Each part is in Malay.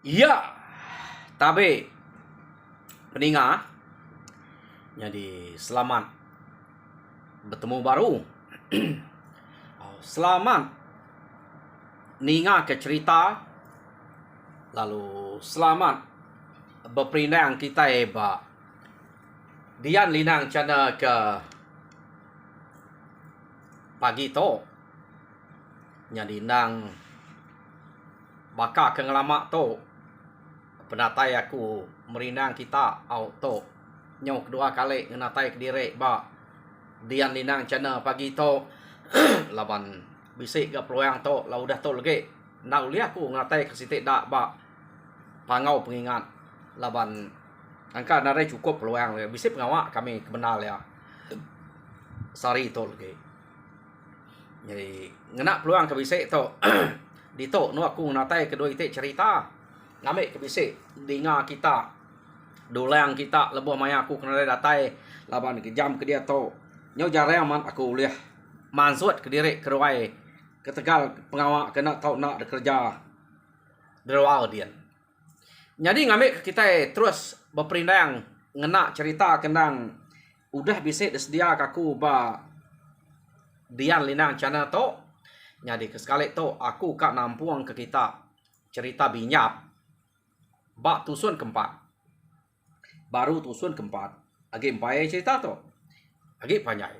Iya, tapi peninga, jadi selamat bertemu baru. Selamat ninga ke cerita, lalu selamat berperindang kita hebat. Dian linang cana ke pagi to, jadi nang baka ke ngelamak to. Penatai aku merinang kita auto nyok dua kali ngenatai ke diri ba dian linang cana pagi to laban bisik ke peluang to la udah to lagi nak uli aku ngenatai ke sitik dak ba pangau pengingat laban angka narai cukup peluang le bisik pengawak kami kebenal ya sari to lagi jadi ngena peluang ke bisik to di to nu aku ngenatai kedua itik cerita ngambil ke bisik dengar kita dolang kita lebuh maya aku kena datai laban ke jam ke dia to nyo jarang man aku liah mansut ke diri ke ruai ke tegal pengawak kena tau nak kerja derawal dia jadi ngambil ke kita terus berperindang ngena cerita kendang udah bisik sedia kaku ba dian linang cana to jadi ke sekali to aku kak nampuang ke kita cerita binyap bak tusun keempat baru tusun keempat lagi empai cerita tu lagi panjang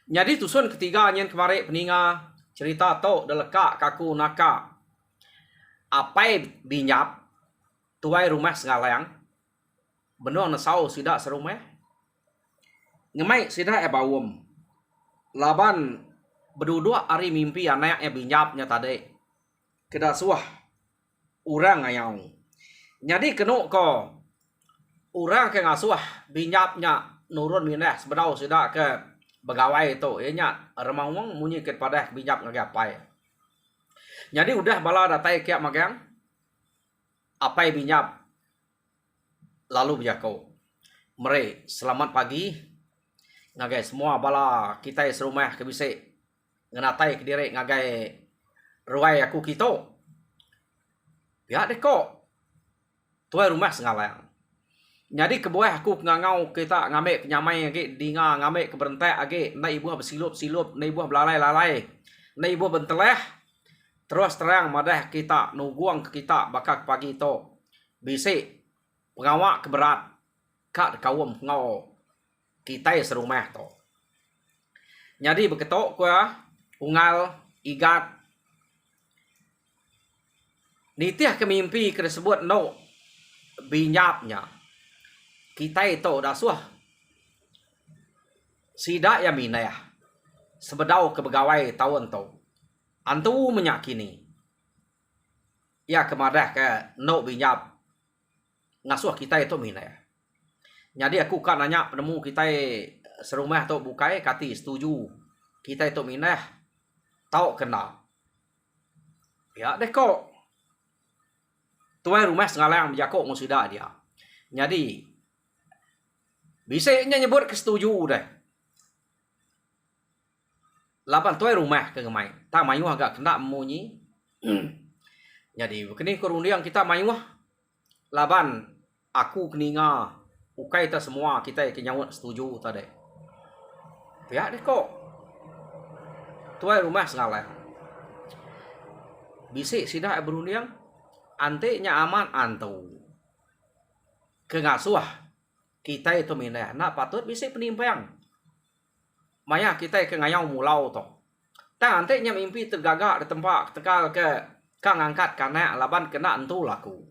jadi tusun ketiga nyen kemarin peninga cerita tu deleka kaku naka apai binyap tuai rumah sengalayang benuang nasau sidak serumah ngemai sidak bawum laban berdua hari mimpi anaknya binyapnya tadi kedah suah orang ayang jadi kena ko orang ke ngasuh binyapnya nurun minah sebedau sudah ke begawai itu ianya remawang munyi kepada binyap ngagapai jadi udah bala datai kiak magang apai binyap lalu bijako mere selamat pagi ngagai semua bala kita serumah ke bisik ngenatai ke diri ngagai ruai aku kita ya deko tuai rumah sengalayang jadi ke bawah aku ngangau kita ngambil penyamai lagi dinga ngambil ke berentek lagi na ibu bersilup-silup na ibu belalai-lalai na ibu benteleh terus terang madah kita nuguang ke kita bakal pagi itu bisik pengawak keberat kak kawum ngau kita serumah to jadi beketok gua ungal igat nitiah kemimpi tersebut no binyapnya kita itu dah suah sidak ya minah sebedau ke begawai tahun tu antu menyakini ya kemadah ke no binyap ngasuh kita itu minah jadi aku kan nanya penemu kita serumah tu bukai kati setuju kita itu minah tau kena ya deh kok tuai rumah sengalang berjakok musida dia. Jadi bisiknya nyebut kesetuju deh. Lapan tuai rumah ke gemai. Tak mayu agak kena munyi. Jadi begini kerundiang kita mayu laban aku keninga ukai ta semua kita kenyawat setuju tadi. Ya deh kok. Tuai rumah sengalang. Bisik sidah berundiang anteknya aman antu ke ngasuh kita itu minah nak patut bisa penimpang maya kita ke ngayau mulau to tang anteknya mimpi tergagak di tempat tekal ke kang angkat karena laban kena antu laku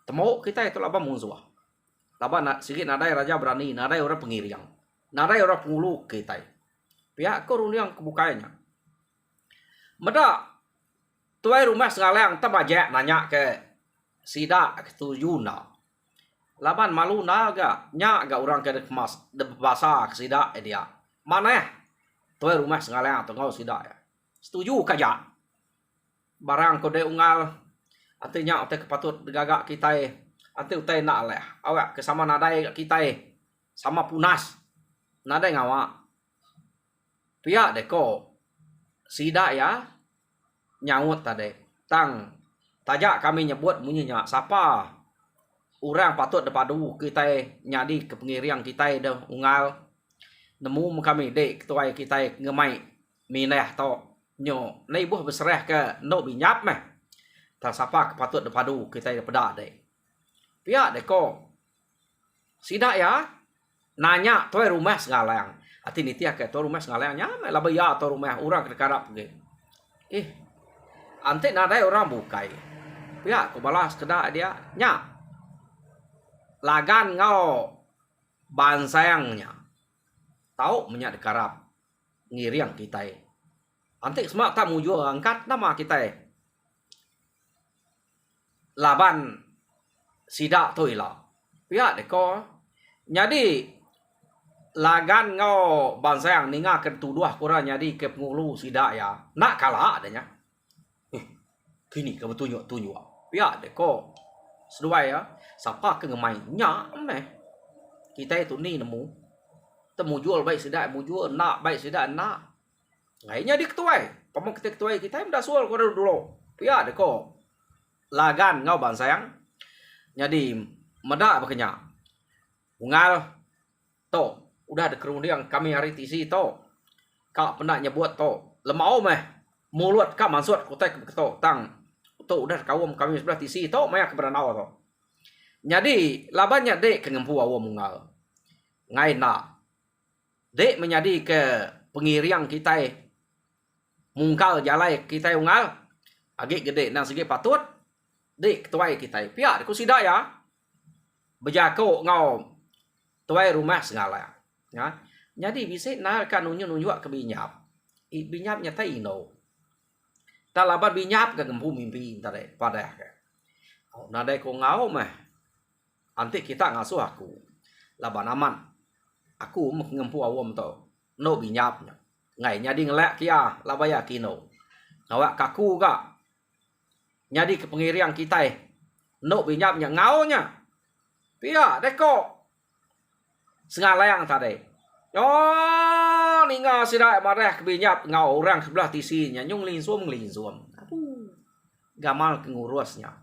temu kita itu laban musuh laban sikit nadai raja berani nadai orang pengiriang nadai orang pengulu kita pihak korun yang kebukanya meda tuai rumah sengalang tabajak nanya ke sida ketuju na laban malu naga nya ga orang ke kemas de bahasa ke sida dia mana tuai rumah sengalang atau ngau sida ya setuju kaja barang kode ungal artinya ote kepatut gagak kita ante utai nak leh awak ke sama nadai kita sama punas nadai ngawa pihak deko sida ya nyaut tadi tang tajak kami nyebut munyinya siapa orang patut depadu kita nyadi ke pengiriang kita dah ungal nemu kami dek ketua kita ngemai mineh to nyo nei buh berserah ke no binyap meh tak siapa patut depadu kita pada dek pihak deko sidak ya nanya tuai rumah segalang ati nitia ke tuai rumah segalang nya lah bayar tuai rumah orang ke karap ge ante nadai orang bukai pihak ku balas kedak dia nya lagan ngau ban sayangnya tahu menyak dekarap ngiriang kita antik semak tak muju angkat nama kita laban sidak tu ila pihak deko jadi lagan ngau ban sayang ninga ke tuduh kurang jadi ke pengulu sidak ya nak kalah adanya kini ke tunjuk pihak deko sedua ya siapa ke ngemai nya meh kita itu ni nemu temu jual baik sedak mu jual nak baik sedak nak ngainya di ketuai pemong kita ketuai kita dah sual ko dulu pia deko lagan ngau ban sayang jadi medak bekenya ungal to udah ada kerundiang kami hari tisi to kak pernah nyebut to lemau meh mulut kak maksud kutai ke to tang to udah kawum kami sebelah tisi to maya keberanau to jadi labannya dek ke ngempu awam ungal ngai nak dek menjadi ke pengiriang kita mungkal jalai kita ungal agak gede nang segi patut dek tuai kita pihak ku sida ya bejako ngau tuai rumah segala ya jadi bisa nak kan unyu ke binyap binyap nyata ino talaban binyap ke ngempu mimpi tadi pada nadai ko ngau mah antik kita ngasuh aku laban aman aku mengempu awam to no binyapnya ngai nyadi ngelak kia labaya kino ngawak kaku ga nyadi ke pengiriang kita no binyapnya ngaunya pia deko sengalayang tadi ninga sidak marah ke binyap ngau orang sebelah tisinya nyung linsuam gamal kengurusnya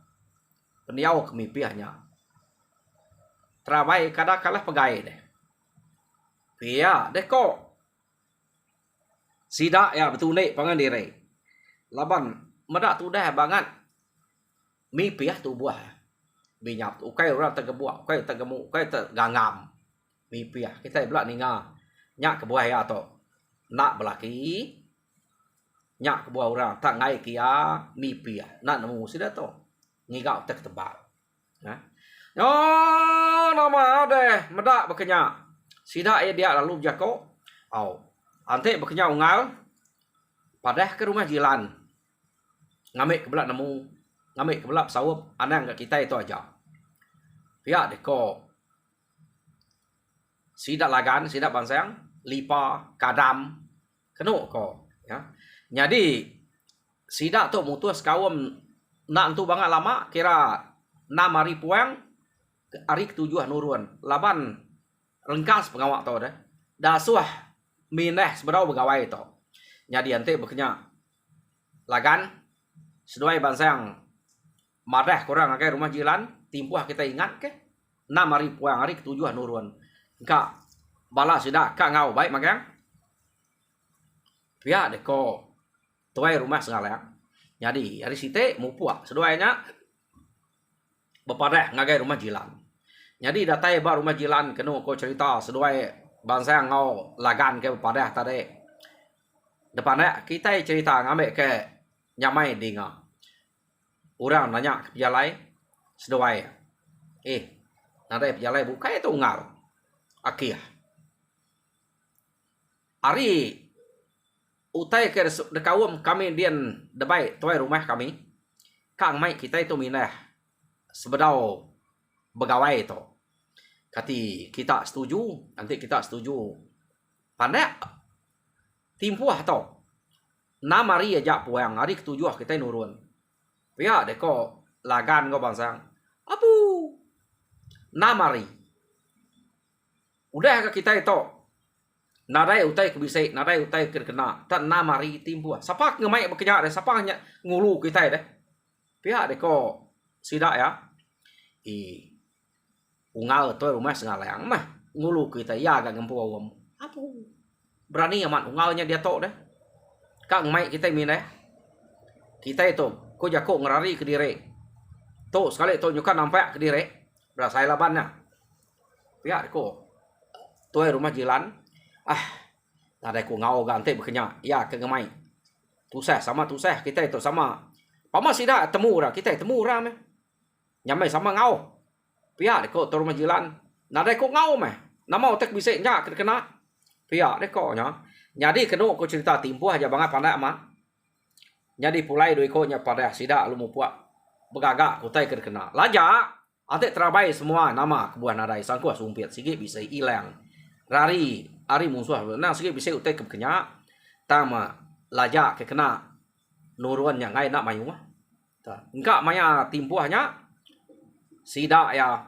peniau kemipiahnya terabai kada kalah pegai deh pia deko sidak ya betul nek pangan diri laban medak tu dah banget mi piah tu buah binyap tu kai orang tergebuak kai tergemuk kai tergangam mi piah kita belak ninga nyak ke buah ya to nak belaki nyak ke buah orang tak ngai kia mi piah nak nemu sida to ngigau tek tebal ha nama deh medak bekenya sida dia lalu jako ante bekenya ungal padah ke rumah jilan ngamik ke belak nemu ngamik ke belak sawup anang ke kita itu aja pihak deko sida lagan sida bansayang lipa kadam kenu ko ya jadi sida tu mutus kawum nak tu banget lama kira 6 hari puang hari ke-7 nurun laban rengkas pengawak tu dah dasuah mineh seberau begawai tu jadi ante bekenya lagan seduai bansayang marah kurang akai rumah jilan timpuah kita ingat ke 6 hari puang hari ke-7 nurun enggak bala sida kak ngau baik makang pihak deko tuai rumah segala jadi hari site mupuak seduainya bepadah ngagai rumah jilan jadi datai ba rumah jilan kenu ko cerita seduai bangsa ngau lagan ke bepadah tadi depannya kita cerita ngambek ke nyamai dinga orang nanya ke pejalai seduai nadai pejalai buka itu ngal akih hari utai ke dekawum kami dian debai tuai rumah kami kang mai kita itu minah sebedau begawai itu kati kita setuju nanti kita setuju pandai timpuah to 6 hari aja puang hari ke-7 kita nurun pihak deko lagan ko bangsang apu 6 hari udah ke kita itu nadai utai kebisai nadai utai kena tak 6 hari timpuah siapa ngemai bekenya deh siapa ngulu kita deh pihak deko sidak ya i ungal tu rumah sengalang mah ngulu kita ya gak ngempu awam apa berani amat ungalnya dia tok deh kak mai kita min deh kita itu ko jako ngerari ke dire tuh sekali tuh nyukan nampak ke dire berasa labannya pihak deko tu rumah jilan ada ku ngau ganti berkenyak ya ke ngemai tusah sama tusah kita itu sama pama sida temu dah kita temu dah meh nyamai sama ngau pihak deko tu rumah jilan nada ko ngau meh nama otak bisa nya kena pihak deko nya jadi kena ko cerita timpuh aja banget pandai amat jadi pulai doi ko nya pada sida lu mau puak begagak utai kena laja ate terabai semua nama kebuah nadai sangku sumpit sikit bisa hilang rari ari musuh nah sikit bisa utai kenya tama laja ke kena nuruan yang ngai nak mayu mah enggak maya timpuhnya sida ya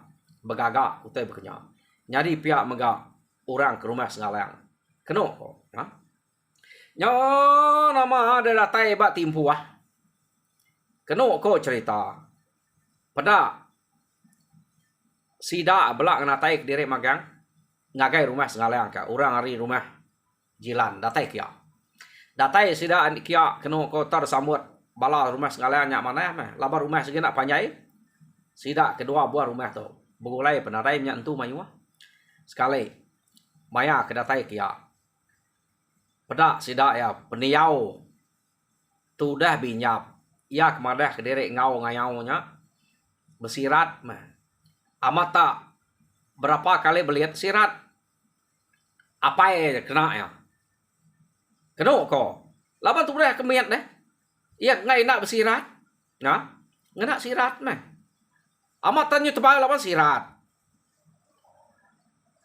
begagak utai bekenya jadi pihak mega orang ke rumah sengalang kena kok ha nyo nama ada datai bak timpuh kena kok cerita pada sida belak natai ke diri magang ngagai rumah sengalang ka orang hari rumah jilan datai kia datai sida kia kena ko tar sambut bala rumah sengalang nya mana mah laba rumah segena panjai sida kedua buah rumah tu begulai penarai nya entu mayu sekali maya ke datai kia pada sida ya peniau tu dah binyap ia kemadah ke diri ngau ngayau nya bersirat mah amat tak berapa kali beliat sirat apa kena ya kena kok laban tu dah kemiat deh ia ngai nak bersirat nah ngena sirat mah amat tanyu tebal laban sirat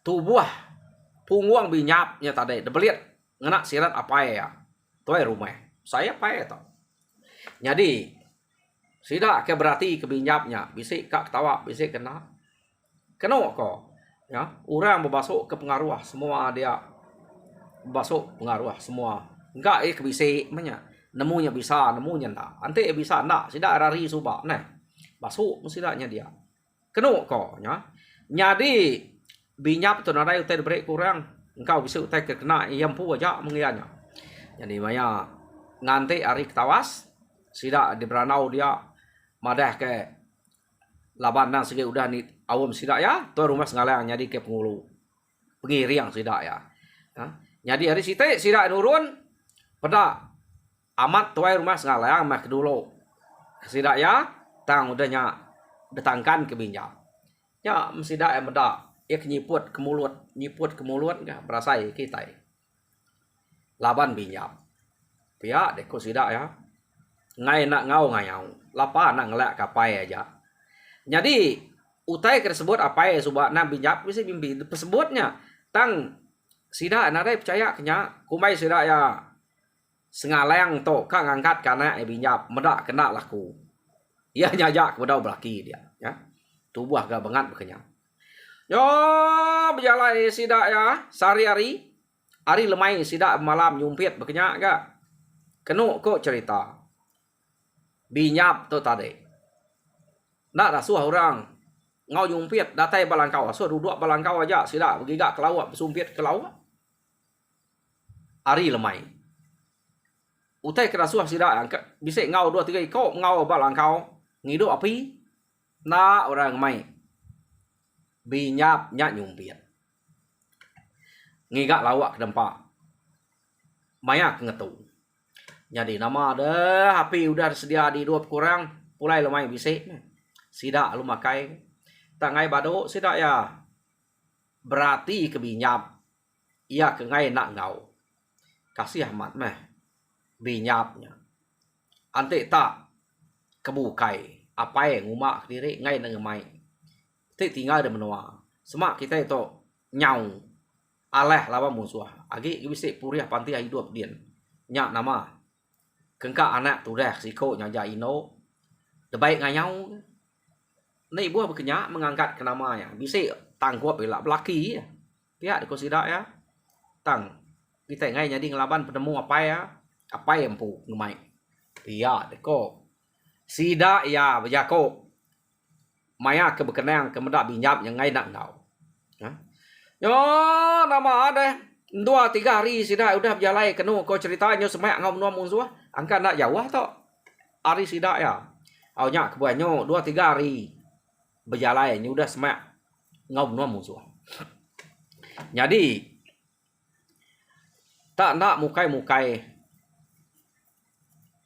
tubuh punguang binyapnya tadi debeliat ngena sirat apa ya tu rumah saya apa ya tau jadi sida ke berarti kebinyapnya bisik kak ketawa bisik kena kok ya orang berbasuk ke pengaruh semua dia basuk pengaruh semua enggak kebisik menya nemunya bisa nemunya ndak ante bisa ndak sida rari subak nah basuk mesidanya dia kena kok ya jadi binyap tu narai utai break kurang engkau bisa utai kena yampu aja mengianya jadi maya nganti ari ketawas sida di beranau dia madah ke laban nang segi udah ni awam sida ya tu rumah sengalang jadi ke pengulu pengiriang sida ya jadi hari sita sida nurun pada amat tuai rumah sengalang mah dulu sida ya tang udahnya datangkan ke binyap ya sida yang benda ya nyiput ke mulut enggak berasai kita laban binyap pihak deko sida ya ngai nak ngau ngayau lapa nak ngelak kapai aja jadi utai tersebut apa ya subak na binyap bisa mimpi tersebutnya tang sida narai percaya kenya kumai sida ya sengalang to kang angkat karena binyap medak kena laku ia nyajak kepada belaki dia ya tubuh agak banget bekenya yo berjalan sida ya sehari-hari hari lemai sida malam nyumpit bekenya agak kenu kok cerita binyap tu tadi nak rasuah orang ngau yumpit datai balangkau so duduk balangkau aja sida begigak ke laut bersumpit ke laut ari lemai utai ke rasuah sida bisa ngau 2-3 kau ngau balangkau ngidu api na orang mai binyap nya yumpit ngigak lawak ke dempak mayak ngetu jadi nama ada api udah sedia di 2 kurang pulai lemai bisa sida lu makai tangai bado sida ya berarti kebinyap ia ke ngai nak ngau kasih amat meh binyapnya ante tak kebukai apa yang ngumak diri ngai nang mai ti tinggal de menua semak kita itu nyau aleh lawan musuh agi bisa puriah panti hidup dian nyak nama kengka anak tu dah siko nya jaino terbaik nganyau ni buah berkenyak mengangkat ke namanya bisa tanggup bila belaki pihak dikonsida ya tang kita ngai jadi ngelaban penemu apa ya apa yang pu ngemai pihak deko sida ya bejako maya ke bekenang ke medak binyap yang ngai nak ngau. Yo nama ada 2-3 hari sida udah berjalan kenu kau ceritanya semak ngau menua musuh angka nak jauh to hari sida ya. Awnya kebanyo 2-3 hari berjalan udah semak ngau menua musuh. Jadi tak nak mukai-mukai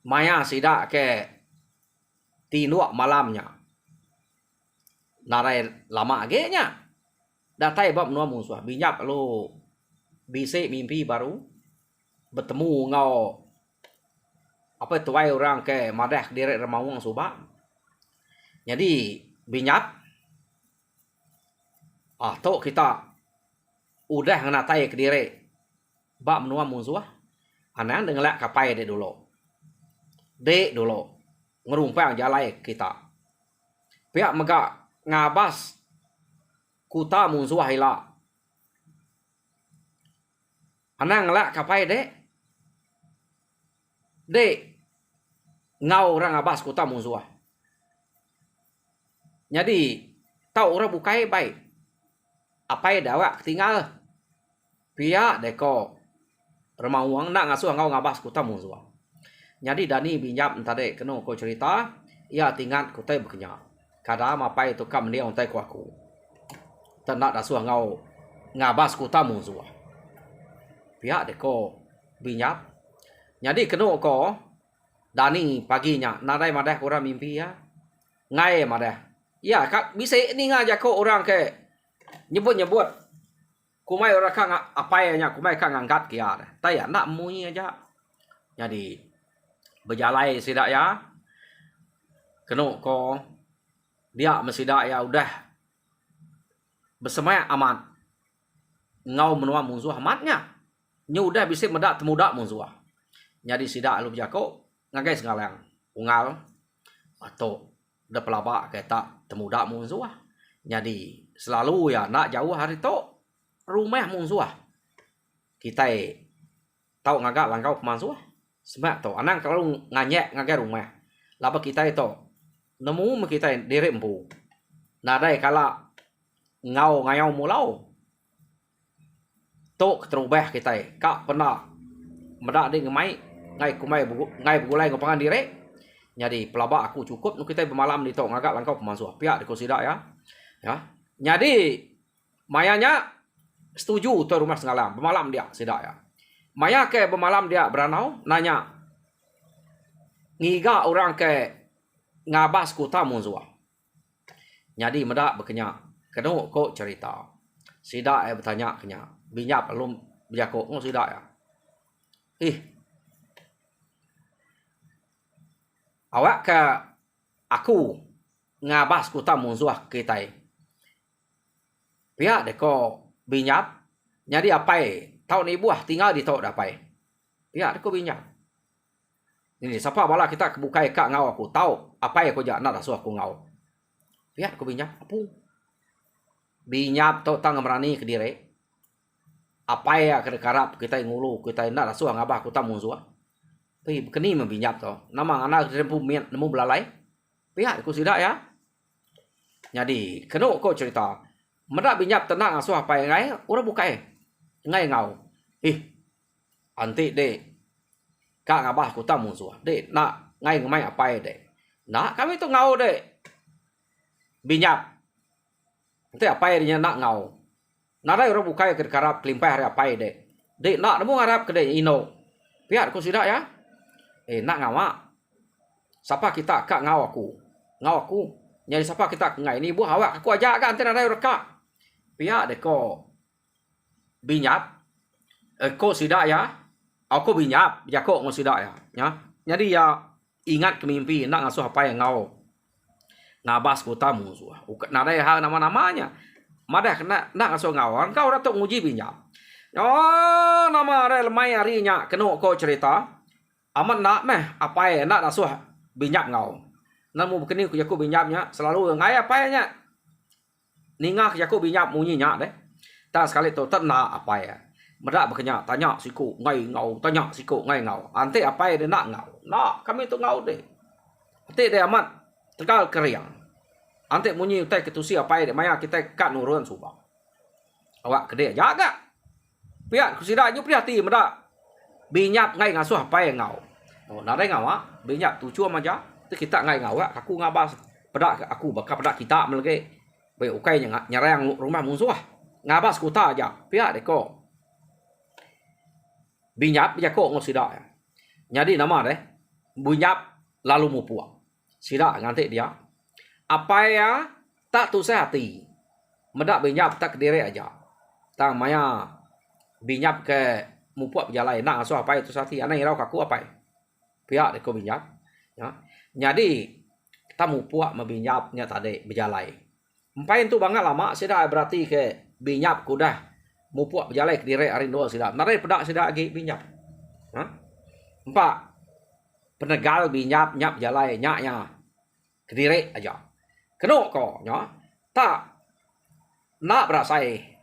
maya sida ke tinuak malamnya. Narai lama ge nya. Datai bab menua musuh. Binyap lo bisik mimpi baru bertemu ngau apa tuai orang ke madah direk remawang subak. Jadi binyap tok kita udah nganatai ke direk bab menua musuh. Anan dengelak kapai dek dulu. Dek dulu ngerumpang jalai kita. Pihak megak ngabas kuta musuh hila. Anang ngelak kapai dek. Dek ngau orang ngabas kuta musuh. Jadi tau orang bukai baik. Apai dawak tinggal. Pihak deko remawang nak ngasuh ngau ngabas kuta musuh. Jadi dani binyap entade kena ko cerita, ia tinggal kutai berkenyak. Kada mapai tu kam dia untai ku aku. Tenak dasuh ngau ngabas kuta musuh. Pihak deko binyap. Jadi kena ko dani paginya nadai madah kurang mimpi ya. Ngai madah. Ya kak bisa ni ngaja ko orang ke nyebut-nyebut. Kumai orang kang apainya kumai kang angkat kia. Taya nak munyi aja. Jadi berjalai sidak ya. Kena ko dia mesidak ya udah bersemayam amat. Ngau menua musuh amatnya. Nya udah bisa medak temudak musuh. Jadi sidak lu jako ngagai sengalang. Ungal atau udah pelabak kata temudak musuh. Jadi selalu ya nak jauh hari tu rumah musuh. Kita tahu ngagak langkau musuh. Sebab tu anang kalau nganyek ngagai rumah. Lapa kita itu nemu kita direk empu. Nadai kala ngau ngayau mulau. Tok terubah kita. Kak pernah medak di ngemai ngai kumai ngai begulai ngopangan direk. Jadi pelabak aku cukup nu kita bermalam di tok ngagak langkau pemansuh. Pihak dikosidak ya. Ya. Jadi mayanya setuju tu rumah sengalam. Bermalam dia sidak ya. Maya ke bermalam dia beranau nanya. Ngiga orang ke ngabas kuta musuh. Jadi medak berkenyak. Kena kok cerita. Sidak bertanya kenya. Binyap belum berjakok ngau sidak ya. Awak ke aku ngabas kuta musuh kita. Pihak deko binyap. Jadi apa tahun ni buah tinggal di tok dapai. Pihak deko binyap. Ini siapa bala kita kebukai kak ngau aku tahu apa yang aku jak nak rasuh aku ngau. Pihak deko binyap apa? Binyap tok tang merani ke direk. Apa ya kedekarap kita ngulu kita nak rasuh ngabah aku tamu musuh. Tapi keni membinyap to. Nama anak rempu miat nemu belalai. Pihak aku sidak ya. Jadi kena kau cerita. Medak binyap tenang asuh apa yang ngai, orang bukai. Ngai ngau. Antik dek. Kak ngabah aku tamu musuh. Dek nak ngai ngemai apa ya dek. Nak kami tu ngau dek. Binyap. Nanti apa yang dia nak ngau. Nadai orang bukai kedekarap kelimpah hari apa ya dek. Dek nak nemu ngarap ke dek ino. Pihak aku sidak ya. Nak ngawa. Siapa kita kak ngau aku. Ngau aku. Jadi siapa kita ngai ni buah awak aku ajak kan antara nadai rekak. Pihak deko binyap. Ko sidak ya. Aku binyap. Jako ngau sidak ya. Ya. Jadi ya ingat ke mimpi nak ngasuh apa yang ngau. Ngabas kota musuh. Nadai hal nama-namanya. Madah kena nak ngasuh ngau. Kau ora tok nguji binyap. Oh, nama ada lemai harinya kena kau cerita. Aman nak meh apa ya nak ngasuh binyap ngau. Namu begini aku binyapnya selalu ngai apa ya. Ningak aku binyap munyinya deh. Tak sekali tu tak nak apa ya. Medak berkenyak tanya siku ngai ngau, tanya siku ngai ngau. Ante apa ya dia nak ngau. Nak kami tu ngau deh. Ante dia amat tegal keriang. Ante munyi utai ketusi apa dia maya kita kat nurun subang. Awak kede jaga. Piat kusida nyu priati meda. Binyap ngai ngasuh apa yang ngau. Oh, nare ngau binyap tuju aja. Tu kita ngai ngau aku ngabas pedak aku bakal pedak kita melege. Be ukai nyarang rumah musuh. Ngabas kuta aja. Piat deko. Binyap jako ngosida. Jadi nama deh. Binyap lalu mupuak. Sida nganti dia. Apa ya tak tu hati. Medak binyap tak kediri aja. Tang maya binyap ke mupuak berjalan nak asuh apa itu hati. Anak irau kaku apa. Pihak deko binyap. Ya. Jadi kita mupuak membinyapnya tadi berjalan. Empai itu banget lama sida berarti ke binyap kudah mupuak berjalan kediri hari dua sida. Nare pedak sida lagi binyap. Ha? Empat penegal binyap nyap jalai nyaknya kediri aja kenok ko nya tak nak berasai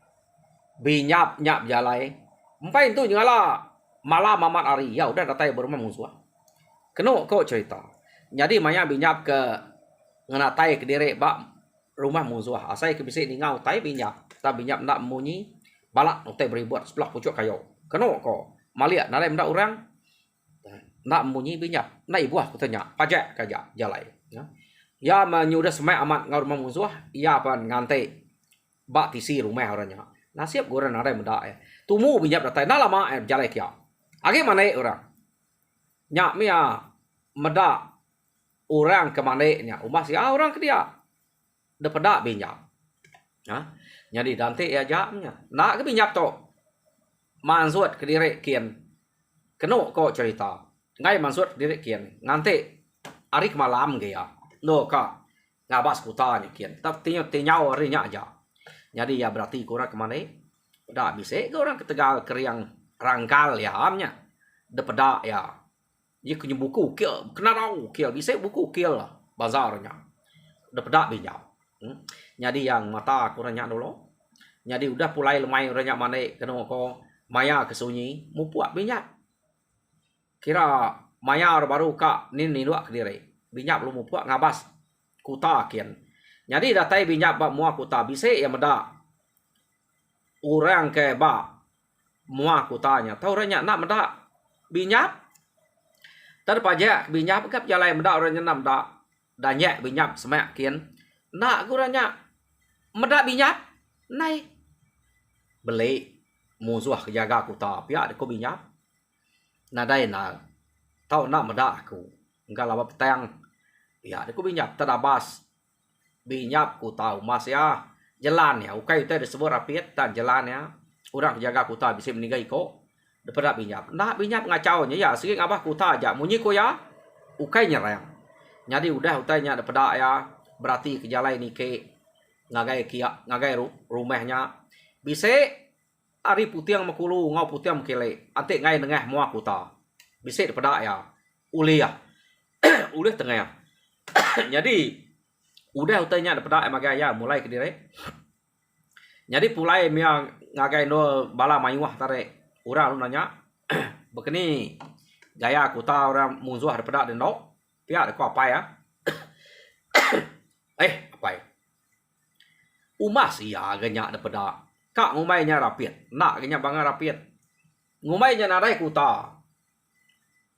binyap nyap jalai empai itu nyala malam mamat hari ya udah datai berumah musuh kenok ko cerita jadi maya binyap ke ngenatai kediri bak rumah musuh asai ke bisik ningau tai binyap ta binyap nak munyi balak utai beribuat sebelah pucuk kayu kenok ko maliak nare mendak orang nak munyi binyap nak ibu aku tanya pajak kaja jalai ya menyudah semak amat ngau rumah musuh ia pan ngante bak tisi rumah orangnya nasib goran ada mendak tumu binyap datai nak lama jalai kia age mana orang nyak mia medak orang ke mana nya umas ya orang ke dia de pedak binyap jadi dante ya jamnya nak ke binyap to mansuat ke direk kian keno ko cerita ngai maksud diri kian nanti hari malam gaya no ka ngabas kuta ni kian tapi tinyau hari nya aja jadi ya berarti kurang kemana dah bisa ke orang ketegal keriang rangkal ya amnya de pedak ya ye kunyu buku kill kena tahu kill bisa buku kill lah bazarnya de pedak binyau jadi yang mata kurangnya dulu jadi udah pulai lemai orangnya mana kena ko maya kesunyi mupuak binyap kira maya baru kak nin luak kediri binyap lu mupuak ngabas kuta kian jadi datai binyap bak mua kuta bisa ya meda orang ke bak mua kutanya tahu orangnya nak meda binyap tad pajak binyap kap jalai meda orangnya nak meda danyak binyap semak kian nak guranya meda binyap nai beli musuh kejaga kuta pihak deko binyap nadai na tau nak meda aku enggak lama petang ya aku binyap terabas binyap ku tahu mas ya jalan ya ukai itu disebut rapiat dan jalan ya orang jaga kuta bisa meninggal iko daripada binyap nak binyap ngacau nya ya sering abah kuta aja munyi ko ya ukai nyerang jadi udah utainya daripada ya berarti ke jalan ini ke ngagai kia ngagai rumahnya bisa ari putih yang makulu ngau putih yang mekele antik ngai nengah mua kuta bisa daripada ya uliah uliah tengah jadi udah utainya daripada magaya mulai ke dire jadi pulai mia ngagai no bala mayuah tare urang nanya begini gaya kuta orang musuh daripada deno pihak ko apa ya apa ya umas ya ganya daripada kak ngumainya rapiat nak ganya bangga rapiat ngumainya narai kuta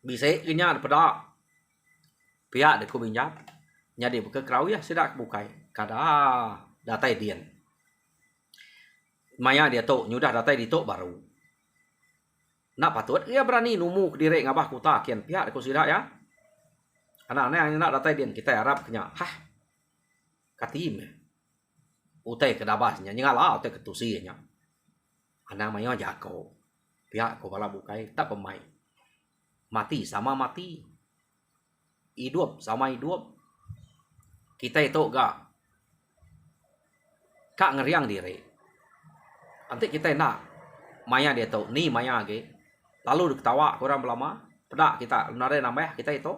bisa ganya daripada pihak deko binyap jadi buka kerau ya sidak bukai kada datai dian maya dia tok nyudah datai di tok baru nak patut dia berani numu ke direk ngabah kuta kian pihak deko sidak ya anak-anak yang nak datai dian kita harap kenya katim utai kedabasnya nyala utai ketusinya anak maya jako pihak ko bala bukai tak pemai mati sama mati hidup sama hidup kita itu gak kak ngeriang diri nanti kita nak maya dia tahu ni maya ge lalu diketawa kurang lama pedak kita nare nambah kita itu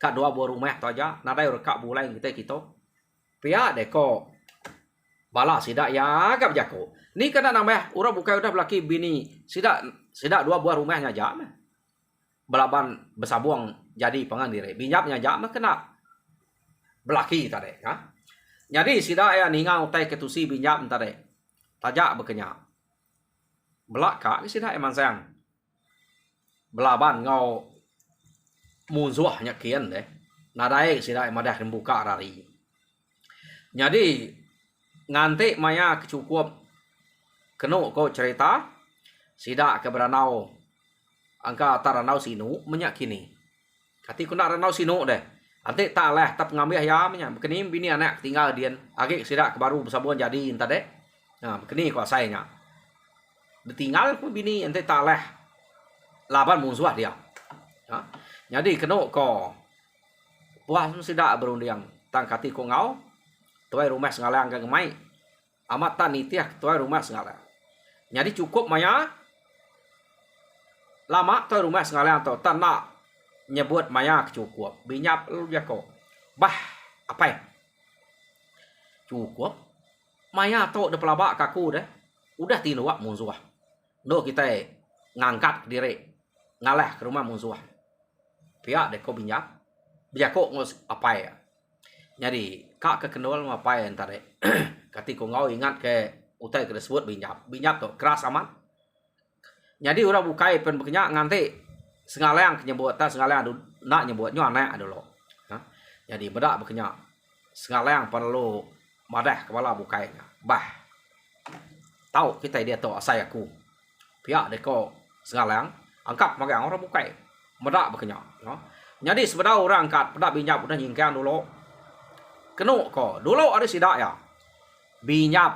kak dua buah rumah tu aja nare kak bulai kita pihak deko bala sidak ya gak jako ni kena nambah urang bukai udah belaki bini sidak dua buah rumahnya aja balaban besabuang jadi pangan diri binyapnya aja mah kena belaki tadi ya. Jadi sida ya ningau tai ketusi binyap tadi. Tajak berkenyak. Belaka sida eman sang. Belaban ngau munzuah nyakian deh. Nadai sida emadah buka rari. Jadi nganti maya kecukup kenu ko cerita sida ke beranau angka taranau sinu menyak kini. Kati kuna ranau sinu deh. Ante tak leh tap ngambil ya menyak. Bekeni bini anak tinggal dian. Agi sida ke baru besabuan jadi tadi. Nah, bekeni kuasainya. Ditinggal pun bini ante tak leh laban munzuah dia. Ya. Jadi kenu ko puas sida berundiang tang kati ko ngau tuai rumah sengalang ke gemai. Amat tan nitiah tuai rumah sengalang. Jadi cukup maya lama tuai rumah sengalang to tan nak nyebut maya cukup. Binyap lu dia ko. Bah, apa ya? Cukup. Maya to de pelabak kaku deh. Udah tinuak munzuah. Do kita ngangkat diri ngalah ke rumah munzuah. Pihak deko binyap. Biako ngos apa ya? Jadi kak kekenal apa ya tadi. Ketika ngau ingat ke utai tersebut binyap. Binyap to keras amat. Jadi orang bukai pen berkenyak nganti sengalang kenyebutan sengalang nak nyebutnya anak dulu. Jadi bedak berkenyak sengalang perlu madah kepala bukainya. Bah. Tahu kita dia tahu asai aku. Pihak deko sengalang angkat magang orang bukai. Bedak berkenyak. Jadi sebenarnya orang angkat bedak binyap udah nyingkang dulu. Kenu ko dulu ada sidak ya. Binyap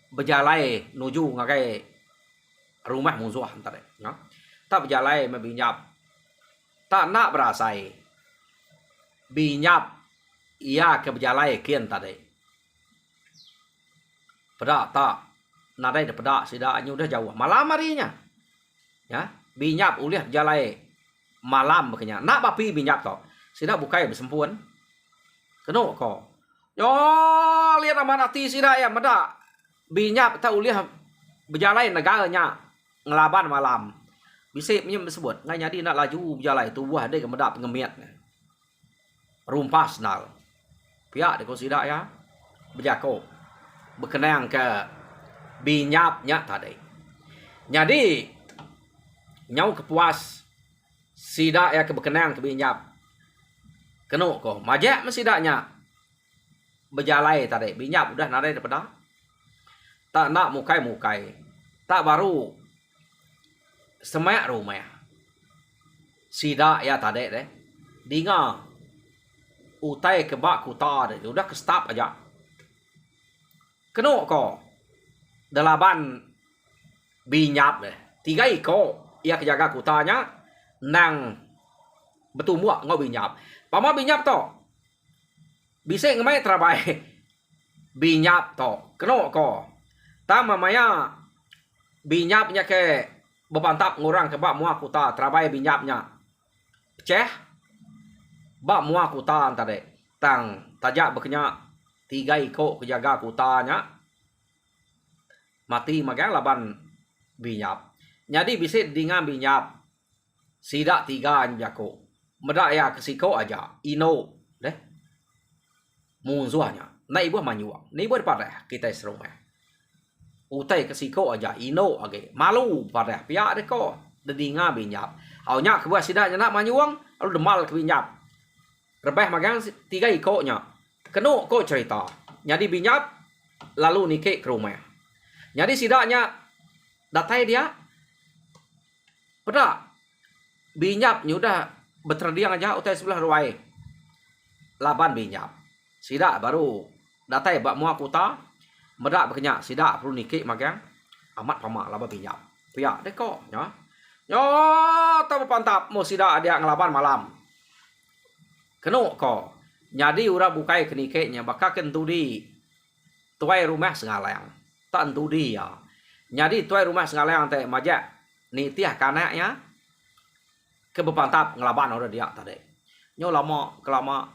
berjalai nuju ngakai rumah musuh antara. Tak berjalai membinyap. Tak nak berasai. Binyap ia ke berjalai kian tadi. Pedak tak. Nadai de pedak sidaknya udah jauh. Malam harinya. Ya, binyap uliah berjalai malam bekenya. Nak bapi binyap to. Sidak bukai bersempuan. Kenu ko. Yo lihat aman hati sidak ya medak. Binyap tak uliah berjalai negaranya ngelaban malam. Bisa menyem disebut ngai jadi nak laju berjalan itu buah dia kemedak pengemiat rumpas nal pihak de konsida ya berjako berkenang ke binyapnya tadi. Jadi nyau kepuas sida ya ke berkenang ke binyap kenu ko majak mesidaknya berjalai tadi binyap udah nadai daripada tak nak mukai tak baru semak rumah sida ya tadi deh dinga utai kebak kuta deh udah ke stop aja kenu ko delapan binyap deh 3 iko ia kejaga kutanya nang betumbuak ngau binyap pama binyap to bisa ngemai terabai binyap to kenu ko tama maya binyapnya ke bepantap ngurang ke bak mua kuta terabai binyapnya pecah bak mua kuta tadi tang tajak berkenyak 3 iko kejaga kutanya mati magang laban binyap jadi bisa dengan binyap sidak 3 jako medak ya kesiko aja ino deh munzuahnya na ibu manyuang ni ibu pada kita serumah utai kesiko aja ino age malu pada pihak deko dedinga binyap aunya kebuah sidaknya nak manyuang lalu demal ke binyap rebeh magang 3 ikonya kenu ko cerita jadi binyap lalu nikik ke rumah jadi sidaknya datai dia pada binyap udah berterdiang aja utai sebelah ruai laban binyap sidak baru datai bak mua kuta medak berkenyak sidak perlu nikik magang amat pamak laba binyap pihak deko ya yo tak pantap mo sidak dia ngelaban malam kenu ko jadi ura bukai kenikiknya bakal kentudi tuai rumah sengalang tak entudi ya jadi tuai rumah sengalang teh majak nitiah kanaknya ke bepantap ngelaban orang dia tadi nyo lama kelama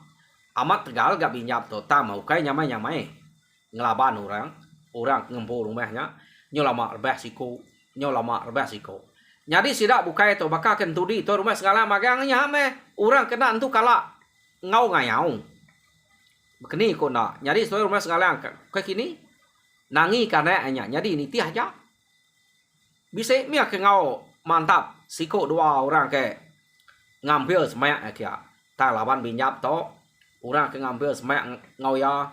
amat tegal gak binyap to ta mau kai nyamai ngelaban orang ngempur rumahnya nyolama rebah siku jadi sidak bukai to bakal kentudi to rumah segala magangnya me orang kena entu kala ngau ngayau Bekeni ko nak. Jadi tuai rumah sengalang ke kini nangi karena anya. Jadi ini tiah aja. Bisa mia ke ngau mantap. Siko dua orang ke ngambil semak kia. Ta lawan binyap to. Orang ke ngambil semak ngau ya.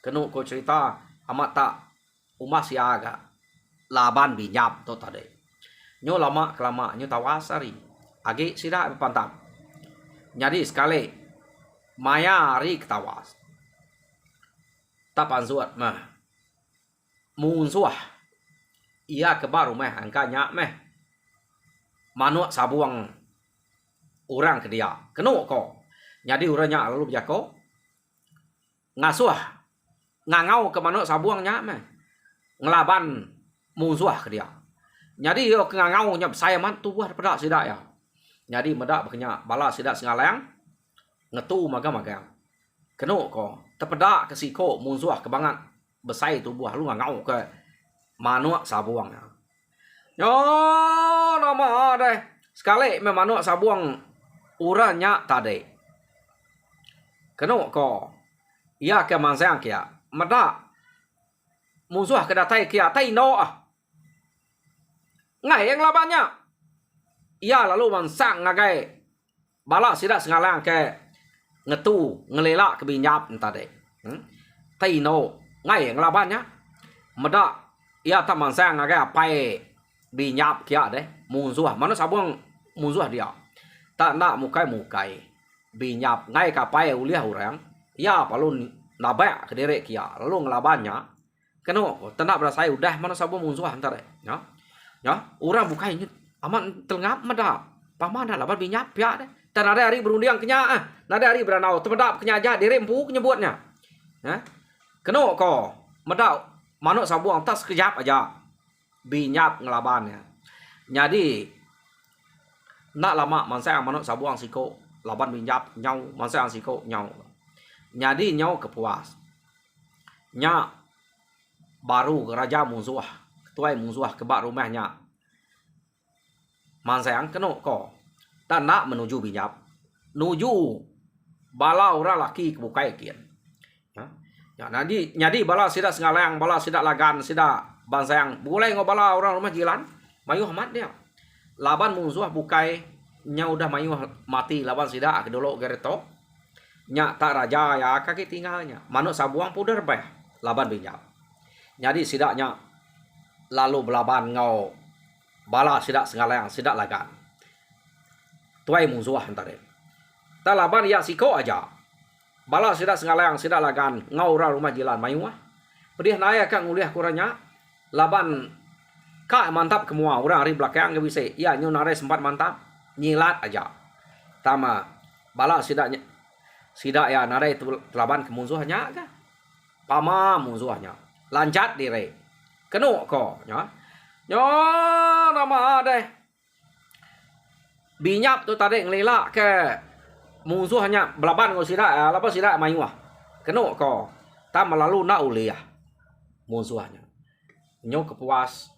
Kenu ko cerita amat tak umas ya agak. Laban binyap to tadi. Nyo lama kelama nyo tawasari. Agi sidak pantap. Jadi sekali maya ri ketawas. Tapan suat mah. Mun suah. Ia ke baru meh angkanya meh. Manuk sabuang orang ke dia. Kenu ko. Jadi uranya lalu berjako. Ngasuah. Ngangau ke manuk sabuangnya meh. Ngelaban mun suah ke dia. Jadi yo ke ngangau nyap saya man tubuh pada sidak ya. Jadi medak bekenya bala sidak sengalang. Ngetu maga-maga. Kenu ko. Terpedak ke siko munsuah kebangan besai tubuh lu ngau ke manuk sabuang. Yo nama deh. Sekali me manuk sabuang uranya tadi. Kenu ko. Ia ke mansang kia. Medak munsuah ke datai kia tai no ah. Ngai yang labannya. Ia lalu mansang ngagai bala sidak sengalang ke ngetu ngelelak ke binyap tadi. Taino ngai ngelabannya. Medak ia tak mansang ngagai apai binyap kia deh. Munsuah mana sabuang munsuah dia. Tak nak mukai binyap ngai kapai uliah orang. Ia palun nabak ke derek kia lalu ngelabannya. Keno tenak berasai udah mana sabuang munsuah tadi. Ya, orang bukai aman telngap medak. Pamana laban binyap ya deh. Dan ada hari berundiang kenya nada hari beranau temedap kenya aja dirempu nyebutnya. Keno ko medau manuk sabuang tas kejap aja binyap ngelabannya. Jadi nak lama mansang manuk sabuang siko laban binyap nyau mansang siko nyau. Jadi nyau kepuas. Nya baru raja musuh tuai musuh kebak rumahnya. Mansang keno ko tak nak menuju binyap. Nuju bala orang laki kebukai kian. Ya, jadi bala sidak sengalang, bala sidak lagan, sidak bansang. Boleh ngobala orang rumah jilan. Mayuh mat dia. Laban musuh bukai. Nya udah mayuh mati. Laban sidak kedolok gereto. Nya tak raja ya kaki tinggalnya. Manuk sabuang pudar bah. Laban binyap. Jadi sidaknya lalu belaban ngau. Bala sidak sengalang, sidak lagan. Tuai musuh antara. Talaban ya siko aja. Bala sidak sengalang, sidak lagan. Ngau orang rumah jilan mayuah. Pedih naya kak nguliah kuranya. Laban kak mantap kemua. Orang hari belakang ke bisa. Ya nyu nare sempat mantap. Nyilat aja. Tama. Bala sidaknya. Sidak ya nare itu laban ke musuhnya kah. Pama musuhnya. Lancat dire. Kenu ko. Nyo nama deh. Binyap tu tadi ngelilak ke musuhnya belaban ngau sidak apa sidak mayuah. Kenu ko. Tak melalu nak uliah musuhnya. Nyo kepuas.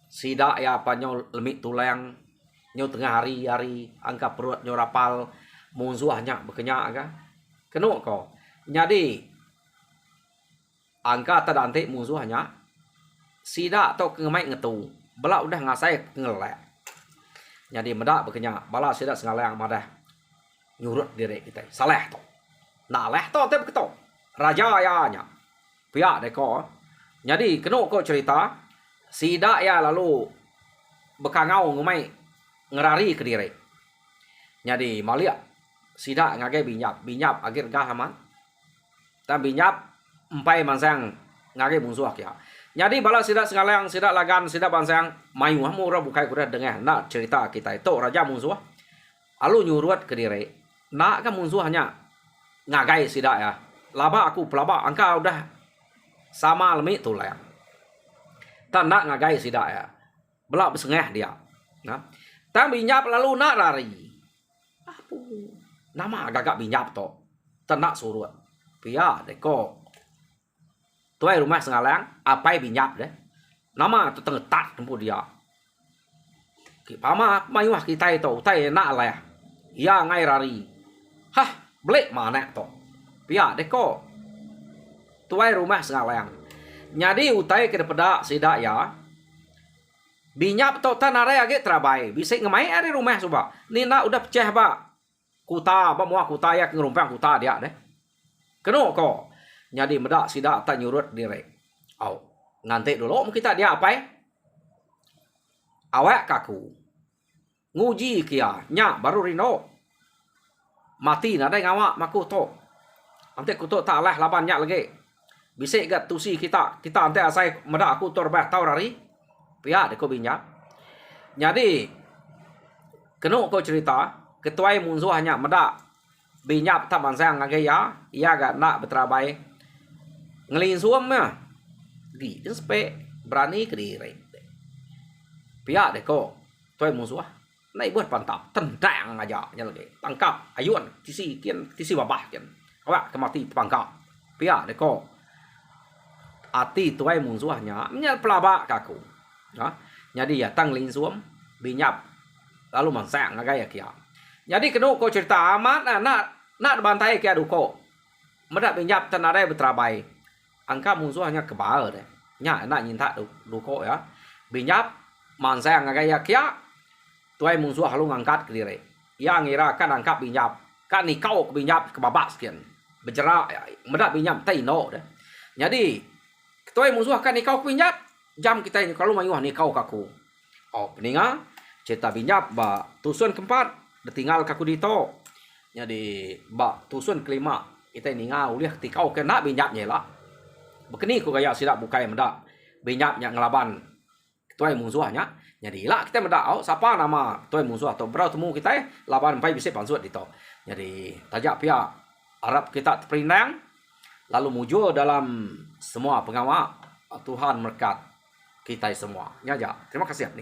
Sidak ya apa nyo lemik tulang. Nyo tengah hari angkat perut nyo rapal musuhnya berkenyak kan. Kenu ko. Jadi angka terdantik musuhnya. Sidak atau kengemai ngetu. Belak udah ngasai ngelek. Jadi medak berkenyak. Bala sidak sengalang madah. Nyurut diri kita. Saleh to. Nak leh to tapi keto. Raja ya nya. Pihak deko. Jadi kena ko cerita. Sidak ya lalu bekangau ngemai ngerari ke diri. Jadi malia. Sidak ngagai binyap. Binyap agir gahaman. Dan binyap empai mansang ngagai musuh kia. Jadi bala sidak sengalang, sidak lagan, sidak bansang, mayuah murah bukai kuda dengar nak cerita kita itu raja musuh. Lalu nyuruh ke diri. Nak kan musuhnya ngagai sidak ya. Laba aku pelaba angka udah sama lemik tu lah. Tak nak ngagai sidak ya. Belak bersengeh dia. Nah, tang binyap lalu nak lari. Apa? Nama agak binyap to. Tak nak suruh. Pia deko. Tuai rumah sengalang, apai binyap deh. Nama tu tengetat tempuh dia. Pama mayuah kita itu, tai nak lah. Ya ngai rari. Hah, belek mana to. pihak deko tuai rumah sengaleng. Jadi utai ke pada sidak ya. Binyap to tanare age trabai. Bisa ngemai ada rumah coba. Nina udah pecah ba. Kuta ba mua kuta ya ngerumpang kuta dia deh. Keno ko. Jadi medak sidak tak nyurut direk. Au. Nanti dulu kita dia apa ya? Awak kaku. Nguji kia nya baru rino. Mati nada ngawak maku to. Nanti kuto tak lah laban nya lagi. Bisa gat tusi kita nanti asai medak aku torbah tau rari. Pihak deko binyap. Jadi keno ko cerita ketua musuh hanya medak binyap tak mansang ngage ya. Ia gak nak berterabai. Ngelin suamnya. Di spe berani ke diri. Pihak deko tuai musuh. Nai buat pantap tendang aja nya lagi. Tangkap ayun tisi babah kian. Awak kemati pangkap. Pihak deko ati tuai musuhnya nya pelabak kaku. Ha? Jadi ya tang lin suam binyap lalu mansang ngagaya kia. Jadi kenu ko cerita amat nak bantai kia duko. Medak binyap tanare berterabai. Angka musuhnya kebal deh. Nya nak nyinta duko ya. Binyap mansang ngagaya kia. Tuai musuh halu ngangkat ke diri. Ia ngira kan angkat binyap. Kan nikau ke binyap kebabak sekian. Berjerak ya. Medak binyap taino deh. Jadi tuai musuh kan nikau ke binyap. Jam kita ini kalau mayuh nikau kaku. Oh, peninga cerita binyap ba tusun keempat ditinggal kaku dito. Jadi ba tusun kelima kita ninga uliah tikau kena binyapnya lah. Begini ku gaya sidak bukai medak. Binyapnya ngelaban tuai musuhnya. Jadi lah kita medak au siapa nama tuai musuh atau berau temu kita laban pai bisa pansut dito. Jadi tajak pihak Arab kita terperindang lalu muncul dalam semua pengawal Tuhan berkat kita semua. Nyaja. Terima kasih.